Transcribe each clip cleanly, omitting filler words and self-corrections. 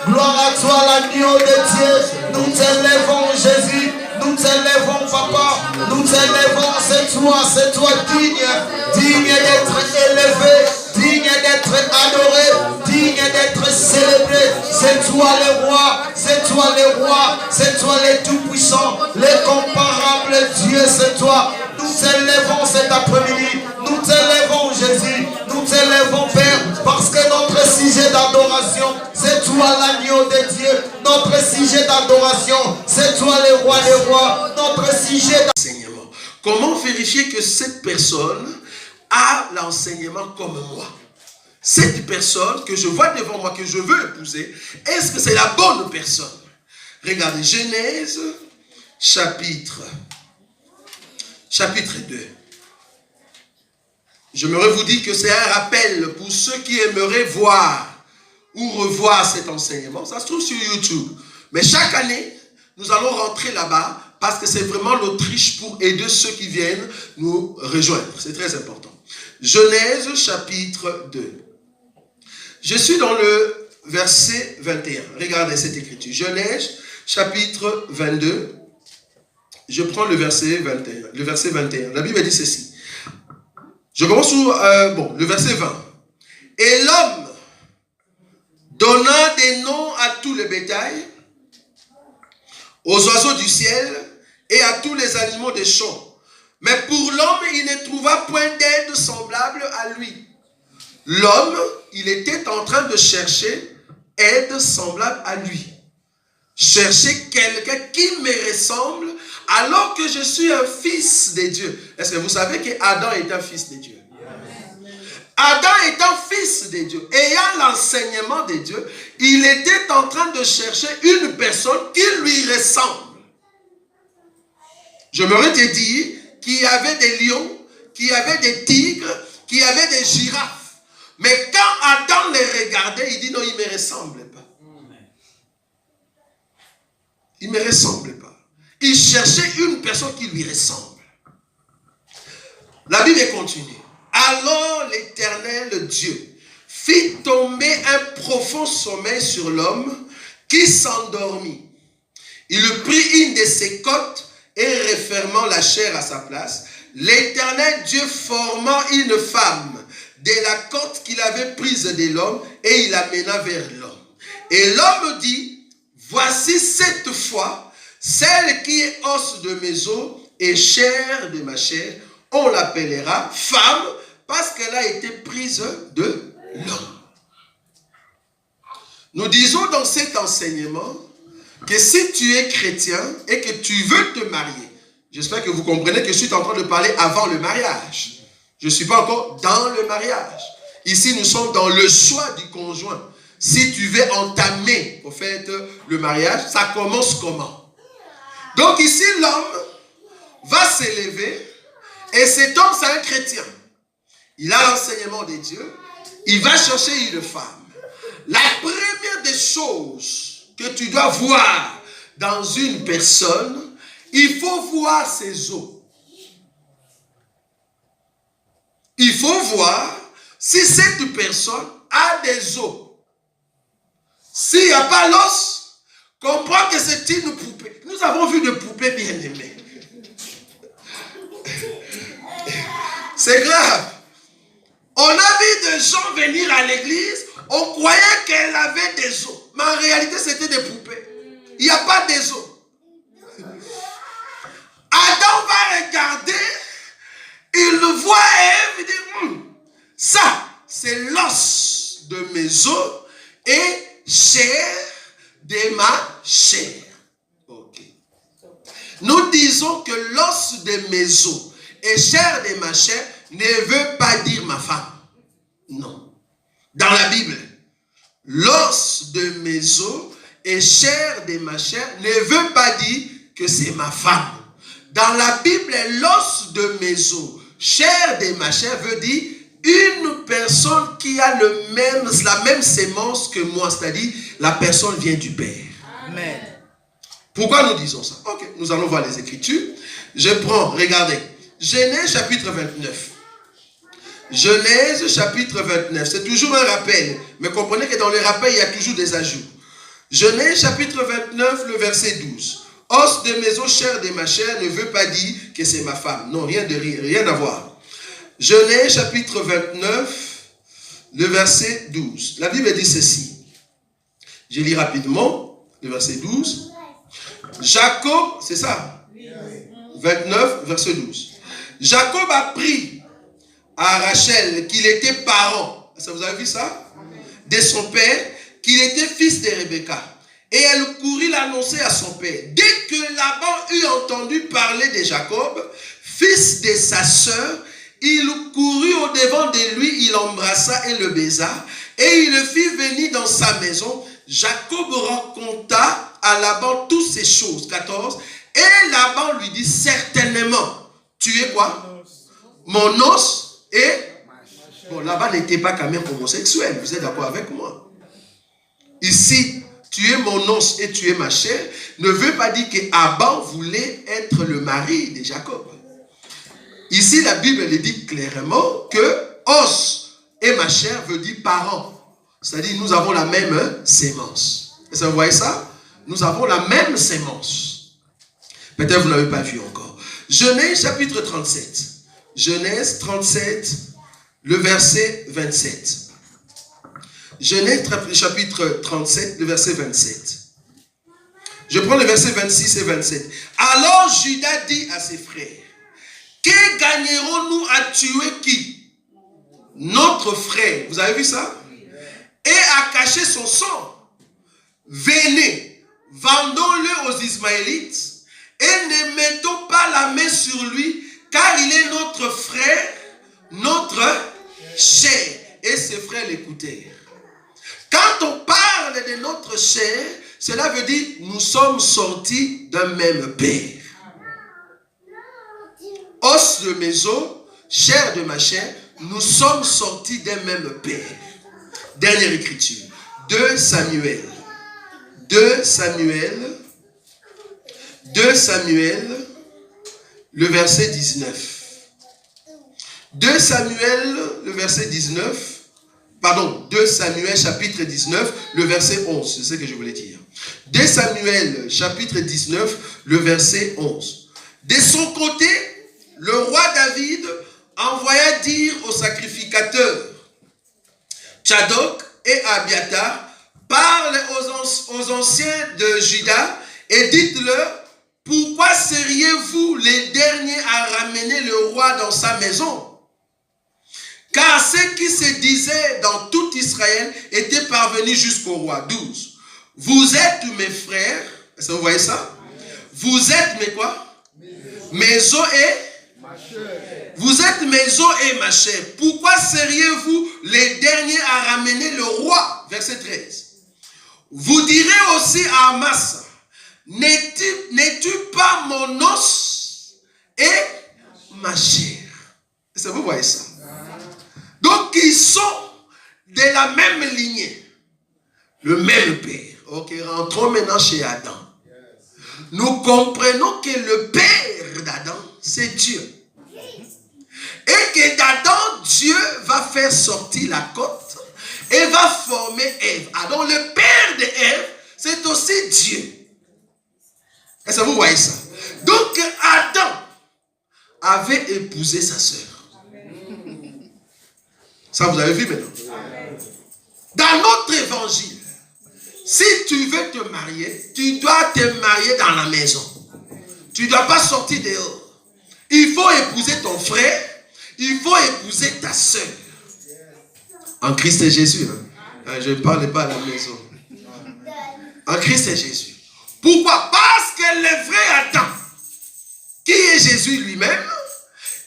Gloire à toi l'agneau de Dieu. Nous toi le roi, c'est toi le tout-puissant, l'incomparable Dieu, c'est toi. Nous t'élèvons cet après-midi, nous t'élèvons Jésus, nous t'élèvons Père, parce que notre sujet d'adoration, c'est toi l'agneau de Dieu. Notre sujet d'adoration, c'est toi le roi des rois. Notre sujet d'enseignement. Comment vérifier que cette personne a l'enseignement comme moi? Cette personne que je vois devant moi, que je veux épouser, est-ce que c'est la bonne personne? Regardez, Genèse, chapitre 2. J'aimerais vous dire que c'est un rappel pour ceux qui aimeraient voir ou revoir cet enseignement. Ça se trouve sur YouTube. Mais chaque année, nous allons rentrer là-bas parce que c'est vraiment l'Autriche pour aider ceux qui viennent nous rejoindre. C'est très important. Genèse, chapitre 2. Je suis dans le verset 21. Regardez cette écriture. Genèse, chapitre 22. Je prends le verset 21. Le verset 21. La Bible dit ceci. Je commence sur le verset 20. Et l'homme donna des noms à tout le bétail, aux oiseaux du ciel et à tous les animaux des champs. Mais pour l'homme, il ne trouva point d'aide semblable à lui. L'homme, il était en train de chercher aide semblable à lui. Chercher quelqu'un qui me ressemble alors que je suis un fils de Dieu. Est-ce que vous savez qu'Adam est un fils de Dieu? Adam est un fils de Dieu. Ayant l'enseignement de Dieu, il était en train de chercher une personne qui lui ressemble. Je m'aurais dit qu'il y avait des lions, qu'il y avait des tigres, qu'il y avait des girafes. Mais quand Adam les regardait, il dit non, il ne me ressemble pas. Il ne me ressemble pas. Il cherchait une personne qui lui ressemble. La Bible continue. Alors l'Éternel Dieu fit tomber un profond sommeil sur l'homme qui s'endormit. Il prit une de ses côtes et refermant la chair à sa place, l'Éternel Dieu forma une femme de la côte qu'il avait prise de l'homme et il l'amena vers l'homme. Et l'homme dit, voici cette fois, celle qui est os de mes os et chair de ma chair, on l'appellera femme parce qu'elle a été prise de l'homme. Nous disons dans cet enseignement que si tu es chrétien et que tu veux te marier, j'espère que vous comprenez que je suis en train de parler avant le mariage. Je ne suis pas encore dans le mariage. Ici, nous sommes dans le choix du conjoint. Si tu veux entamer, au fait, le mariage, ça commence comment? Donc ici, l'homme va s'élever et cet homme, c'est un chrétien. Il a l'enseignement de Dieu. Il va chercher une femme. La première des choses que tu dois voir dans une personne, il faut voir ses os. Il faut voir si cette personne a des os. S'il n'y a pas l'os, comprends que c'est une poupée. Nous avons vu des poupées bien aimées. C'est grave. On a vu des gens venir à l'église, on croyait qu'elle avait des os. Mais en réalité, c'était des poupées. Il n'y a pas des os. Adam va regarder, il le voit et il dit, ça, c'est l'os de mes os et chair de ma chair. Ok. Nous disons que l'os de mes os et chair de ma chair ne veut pas dire ma femme. Non. Dans la Bible, l'os de mes os et chair de ma chair ne veut pas dire que c'est ma femme. Dans la Bible, l'os de mes os, chair de ma chair veut dire une personne qui a la même sémence que moi, c'est-à-dire la personne vient du Père. Amen. Pourquoi nous disons ça? Ok, nous allons voir les Écritures. Je prends, regardez, Genèse chapitre 29. Genèse chapitre 29, c'est toujours un rappel, mais comprenez que dans le rappel, il y a toujours des ajouts. Genèse chapitre 29, le verset 12. Os de mes os, chair de ma chair ne veut pas dire que c'est ma femme. Non, rien à voir. Genèse chapitre 29, le verset 12. La Bible dit ceci. Je lis rapidement. le verset 12. Jacob, c'est ça? 29, verset 12. Jacob apprit à Rachel qu'il était parent. Ça, vous avez vu ça? De son père, qu'il était fils de Rebecca. Et elle courut l'annoncer à son père. Dès que Laban eut entendu parler de Jacob, fils de sa sœur, il courut au-devant de lui, il l'embrassa et le baisa. Et il le fit venir dans sa maison. Jacob raconta à Laban toutes ces choses. 14. Et Laban lui dit, certainement, tu es quoi? Mon os et... Bon, Laban n'était pas quand même homosexuel. Vous êtes d'accord avec moi? Ici, tu es mon os et tu es ma chair, ne veut pas dire que Laban voulait être le mari de Jacob. Ici, la Bible le dit clairement que os et ma chair veut dire parent. C'est-à-dire, nous avons la même sémence. Est-ce que vous voyez ça? Nous avons la même sémence. Peut-être vous n'avez pas vu encore. Genèse chapitre 37. Genèse 37, le verset 27. Genèse chapitre 37, le verset 27. Je prends le verset 26 et 27. Alors Judas dit à ses frères, que gagnerons-nous à tuer qui? Notre frère. Vous avez vu ça? Et à cacher son sang. Venez, vendons-le aux Ismaélites et ne mettons pas la main sur lui, car il est notre frère, notre chair. Et ses frères l'écoutèrent. Quand on parle de notre chair, cela veut dire nous sommes sortis d'un même père. Os de mes os, chair de ma chair, nous sommes sortis d'un même père. Dernière écriture. 2 Samuel. 2 Samuel, le verset 19. 2 Samuel, le verset 19. Pardon, 2 Samuel chapitre 19, le verset 11. C'est ce que je voulais dire. 2 Samuel chapitre 19, le verset 11. De son côté, le roi David envoya dire aux sacrificateurs Tchadok et Abiatar, parle aux anciens de Juda et dites-leur, pourquoi seriez-vous les derniers à ramener le roi dans sa maison? Car ce qui se disait dans tout Israël était parvenu jusqu'au roi. 12. Vous êtes mes frères. Est-ce que vous voyez ça? Vous êtes mes quoi? Mes os et ma chair. Vous êtes mes os et ma chair. Pourquoi seriez-vous les derniers à ramener le roi? Verset 13. Vous direz aussi à Amasa, n'es-tu pas mon os et ma chair? Est-ce que vous voyez ça? Donc, ils sont de la même lignée. Le même père. Ok, rentrons maintenant chez Adam. Nous comprenons que le père d'Adam, c'est Dieu. Et que d'Adam, Dieu va faire sortir la côte et va former Ève. Alors, le père d'Ève, c'est aussi Dieu. Est-ce que vous voyez ça? Donc, Adam avait épousé sa sœur. Ça, vous avez vu maintenant. Dans notre évangile, si tu veux te marier, tu dois te marier dans la maison. Tu ne dois pas sortir dehors. Il faut épouser ton frère. Il faut épouser ta sœur. En Christ Jésus. Hein? Je ne parle pas à la maison. En Christ Jésus. Pourquoi? Parce que le vrai Adam, qui est Jésus lui-même,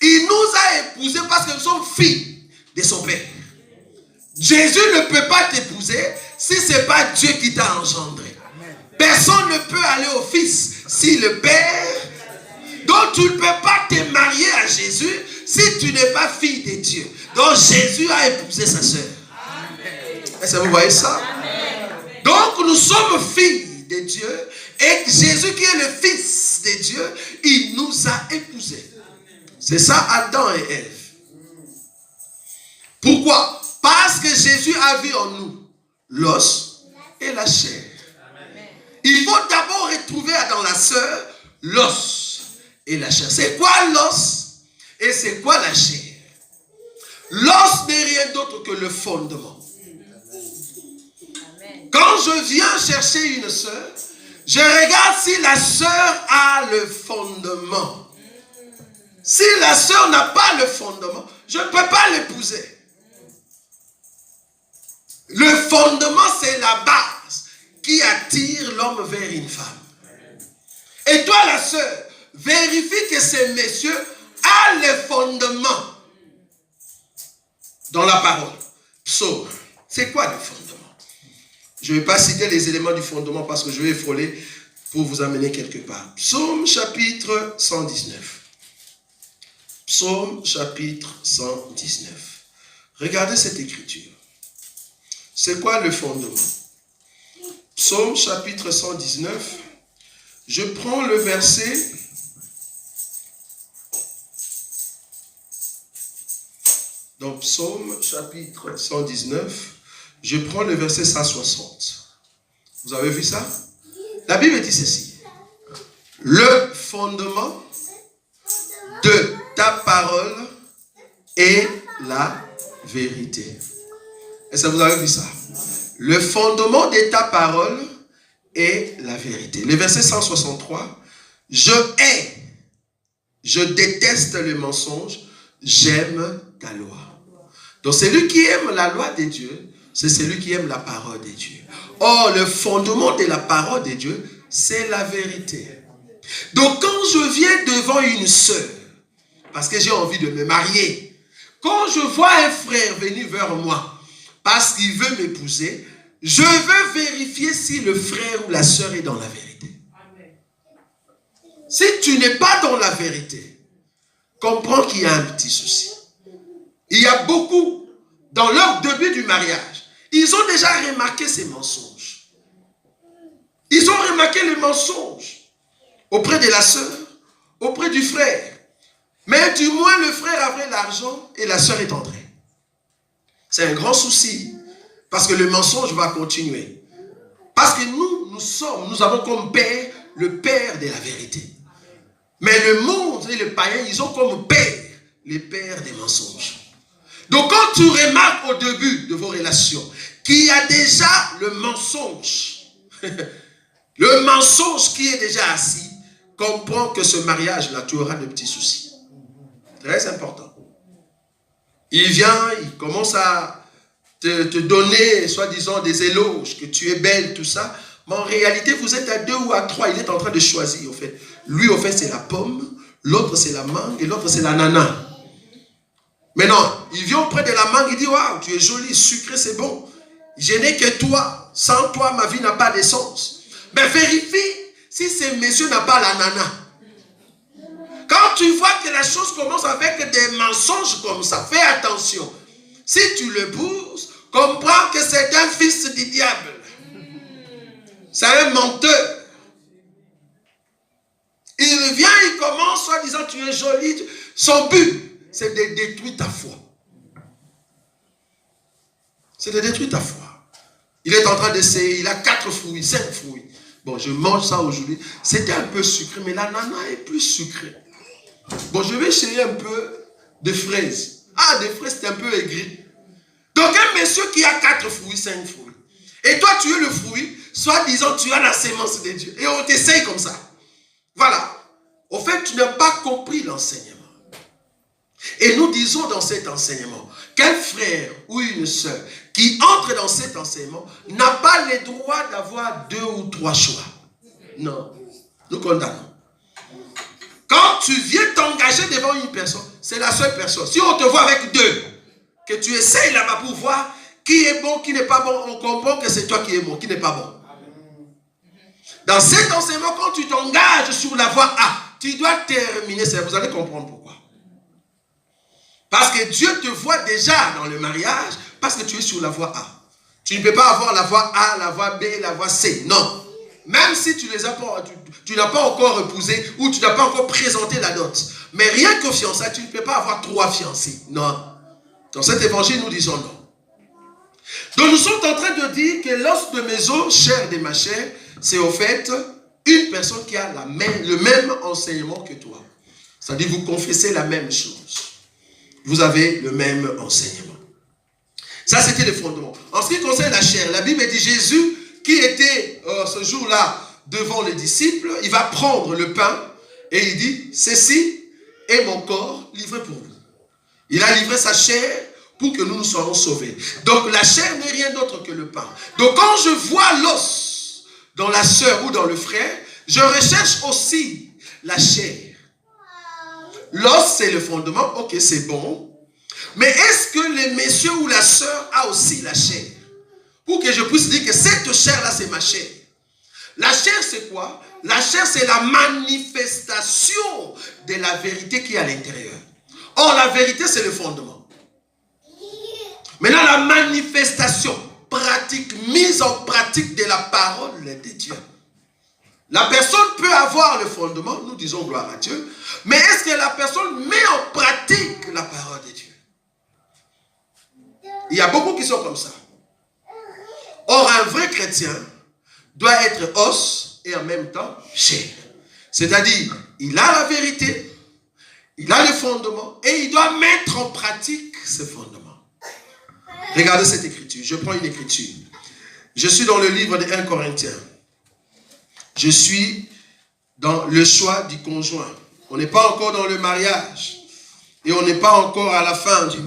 il nous a épousés parce que nous sommes filles de son père. Jésus ne peut pas t'épouser si ce n'est pas Dieu qui t'a engendré. Personne ne peut aller au Fils si le Père. Donc tu ne peux pas te marier à Jésus si tu n'es pas fille de Dieu. Donc Jésus a épousé sa sœur. Est-ce que vous voyez ça? Donc nous sommes filles de Dieu et Jésus qui est le Fils de Dieu, il nous a épousés. C'est ça Adam et Ève. Pourquoi? Parce que Jésus a vu en nous l'os et la chair. Il faut d'abord retrouver dans la sœur l'os et la chair. C'est quoi l'os et c'est quoi la chair? L'os n'est rien d'autre que le fondement. Quand je viens chercher une sœur, je regarde si la sœur a le fondement. Si la sœur n'a pas le fondement, je ne peux pas l'épouser. Le fondement, c'est la base qui attire l'homme vers une femme. Et toi, la sœur, vérifie que ce monsieur a le fondement dans la parole. Psaume, c'est quoi le fondement? Je ne vais pas citer les éléments du fondement parce que je vais frôler pour vous amener quelque part. Psaume chapitre 119. Psaume chapitre 119. Regardez cette écriture. C'est quoi le fondement? Psaume chapitre 119. Je prends le verset. Donc Psaume chapitre 119. Je prends le verset 160. Vous avez vu ça? La Bible dit ceci. Le fondement de ta parole est la vérité. Est-ce que vous avez vu ça? Le fondement de ta parole est la vérité. Le verset 163. Je hais, je déteste le mensonge, j'aime ta loi. Donc celui qui aime la loi de Dieu, c'est celui qui aime la parole de Dieu. Or, le fondement de la parole de Dieu, c'est la vérité. Donc, quand je viens devant une sœur, parce que j'ai envie de me marier, quand je vois un frère venir vers moi, parce qu'il veut m'épouser, je veux vérifier si le frère ou la sœur est dans la vérité. Si tu n'es pas dans la vérité, comprends qu'il y a un petit souci. Il y a beaucoup, dans leur début du mariage, ils ont déjà remarqué ces mensonges. Ils ont remarqué les mensonges auprès de la sœur, auprès du frère. Mais du moins, le frère avait l'argent et la sœur est entrée. C'est un grand souci. Parce que le mensonge va continuer. Parce que nous avons comme père le père de la vérité. Mais le monde et les païens, ils ont comme père les pères des mensonges. Donc quand tu remarques au début de vos relations qu'il y a déjà le mensonge, le mensonge qui est déjà assis, comprends que ce mariage-là, tu auras de petits soucis. Très important. Il vient, il commence à te donner, soi-disant, des éloges, que tu es belle, tout ça. Mais en réalité, vous êtes à 2 ou à 3, il est en train de choisir, au fait. Lui, au fait, c'est la pomme, l'autre, c'est la mangue, et l'autre, c'est l'ananas. Maintenant, il vient auprès de la mangue, il dit, waouh, tu es jolie, sucré, c'est bon. Je n'ai que toi. Sans toi, ma vie n'a pas de sens. Mais vérifie si ce monsieur n'a pas l'ananas. Quand tu vois que la chose commence avec des mensonges comme ça, fais attention. Si tu le pousses, comprends que c'est un fils du diable. C'est un menteur. Il vient, il commence, soit disant tu es jolie. Son but, c'est de détruire ta foi. C'est de détruire ta foi. Il est en train d'essayer, il a 4 fruits, 5 fruits. Bon, je mange ça aujourd'hui. C'était un peu sucré, mais l'ananas est plus sucré. Bon, je vais essayer un peu de fraises. Ah, des fraises, c'est un peu aigri. Donc, un monsieur qui a 4 fruits, 5 fruits. Et toi, tu es le fruit, soit disant tu as la sémence de Dieu. Et on t'essaye comme ça. Voilà. Au fait, tu n'as pas compris l'enseignement. Et nous disons dans cet enseignement qu'un frère ou une sœur qui entre dans cet enseignement n'a pas le droit d'avoir 2 ou 3 choix. Non. Nous condamnons. Quand tu viens t'engager devant une personne, c'est la seule personne. Si on te voit avec 2, que tu essayes là-bas pour voir qui est bon, qui n'est pas bon, on comprend que c'est toi qui es bon, qui n'est pas bon. Dans cet enseignement, quand tu t'engages sur la voie A, tu dois terminer ça. Vous allez comprendre pourquoi. Parce que Dieu te voit déjà dans le mariage, parce que tu es sur la voie A. Tu ne peux pas avoir la voie A, la voie B, la voie C. Non. Même si tu les as pas, tu n'as pas encore épousé ou tu n'as pas encore présenté la dot. Mais rien qu'au fiançailles, tu ne peux pas avoir 3 fiancés. Non. Dans cet évangile, nous disons non. Donc nous sommes en train de dire que l'os de mes os, chair de ma chair, c'est au fait une personne qui a le même enseignement que toi. C'est-à-dire vous confessez la même chose. Vous avez le même enseignement. Ça, c'était le fondement. En ce qui concerne la chair, la Bible dit Jésus qui était ce jour-là devant les disciples, il va prendre le pain et il dit, ceci est mon corps livré pour vous. Il a livré sa chair pour que nous soyons sauvés. Donc la chair n'est rien d'autre que le pain. Donc quand je vois l'os dans la sœur ou dans le frère, je recherche aussi la chair. L'os, c'est le fondement, ok, c'est bon. Mais est-ce que le monsieur ou la sœur a aussi la chair? Pour que je puisse dire que cette chair-là, c'est ma chair. La chair, c'est quoi? La chair, c'est la manifestation de la vérité qui est à l'intérieur. Or, la vérité, c'est le fondement. Maintenant, la manifestation pratique, mise en pratique de la parole de Dieu. La personne peut avoir le fondement, nous disons gloire à Dieu, mais est-ce que la personne met en pratique la parole de Dieu? Il y a beaucoup qui sont comme ça. Or, un vrai chrétien doit être os et en même temps chair. C'est-à-dire, il a la vérité, il a le fondement et il doit mettre en pratique ce fondement. Regardez cette écriture. Je prends une écriture. Je suis dans le livre de 1 Corinthiens. Je suis dans le choix du conjoint. On n'est pas encore dans le mariage. Et on n'est pas encore à la fin du